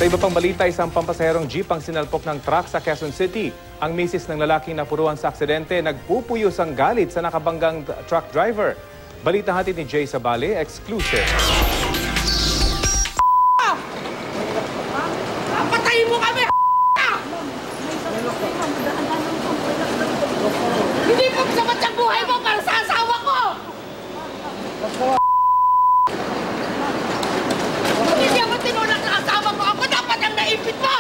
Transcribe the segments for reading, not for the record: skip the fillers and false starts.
Sa iba pang balita, isang pampasaherong jeep ang sinalpok ng truck sa Quezon City. Ang misis ng lalaking napuruan sa aksidente nagpupuyos ang galit sa nakabanggang truck driver. Balita hatid ni Jay Sabale, exclusive. Patayin mo kami! Hindi po sapat ang buhay mo para sa asawa ko! Hindi ako tinulak ng asawa ko! Ako dapat ang naipit mo!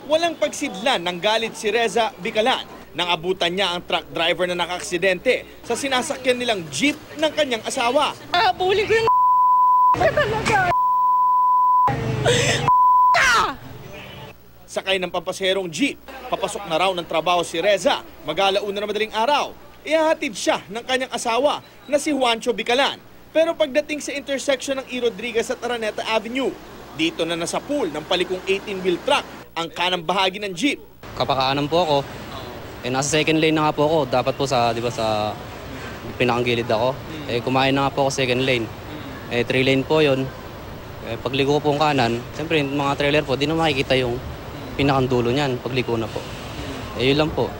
Walang pagsidlan ng galit si Reza Bicalan nang abutan niya ang truck driver na nakaksidente sa sinasakyan nilang jeep ng kanyang asawa. Habulin ko yung talaga! Sakay ng pampaserong jeep, papasok na raw ng trabaho si Reza. Mag-alauna na madaling araw. Ihahatid siya ng kanyang asawa na si Juancho Bicalan. Pero pagdating sa intersection ng E. Rodriguez at Araneta Avenue, dito na nasa pool ng palikong 18-wheel truck ang kanang bahagi ng jeep. Kapakaanan po ako. Nasa second lane na nga po ako. Dapat po sa, di ba, sa pinakang-gilid ako. Kumain na nga po ako second lane. 3 lane po yun. Pagligo ko po ang kanan, siyempre mga trailer po, di na makikita yung pinakang dulo niyan. Pagligo na po. Yun lang po.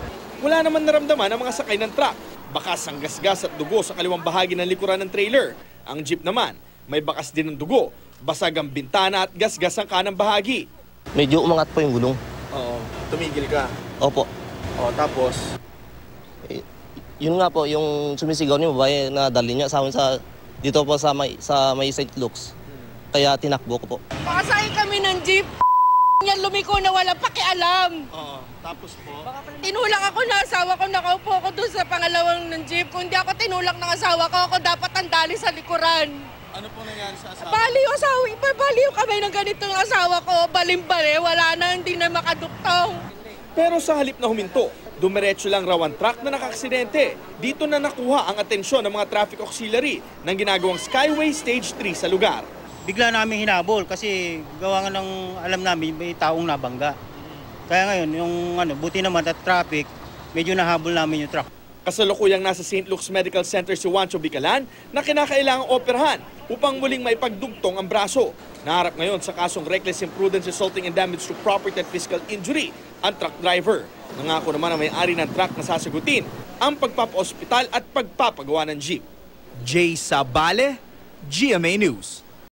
Wala naman naramdaman ang mga sakay ng truck. Bakas ang gasgas at dugo sa kaliwang bahagi ng likuran ng trailer. Ang jeep naman, may bakas din ng dugo. Basag ang bintana at gasgas ang kanang bahagi. Medyo umangat po yung gulong. Oo, tumigil ka. Opo. O, tapos? Yun nga po, yung sumisigaw ni babae na dali niya sa amin dito po sa may St. Luke's. Kaya tinakbo ko po. Pakasakay kami ng jeep. Yan lumiko na walang pakialam. Oo, tapos po? Tinulak ako na asawa ko, nakaupo ako doon sa pangalawang ng jeep. Kung hindi ako tinulak ng asawa ko, ako dapat ang dali sa likuran. Ano po nangyari sa asawa? Baliw kami ng ganito ng asawa ko. Balimbali, wala na, hindi na makaduktong. Pero sa halip na huminto, dumiretso lang raw ang truck na nakaksidente. Dito na nakuha ang atensyon ng mga traffic auxiliary ng ginagawang Skyway Stage 3 sa lugar. Bigla namin hinabol kasi gawa nga ng alam namin may taong nabangga. Kaya ngayon, yung buti naman at traffic, medyo nahabol namin yung truck. Kasalukuyang nasa St. Luke's Medical Center si Juancho Bicalan na kinakailangang operahan upang muling maipagdugtong ang braso. Naharap ngayon sa kasong reckless imprudence resulting in damage to property at physical injury ang truck driver. Nangako naman ang may-ari ng truck na sasagutin ang pagpapa-ospital at pagpapagawa ng jeep. Jay Sabale, GMA News.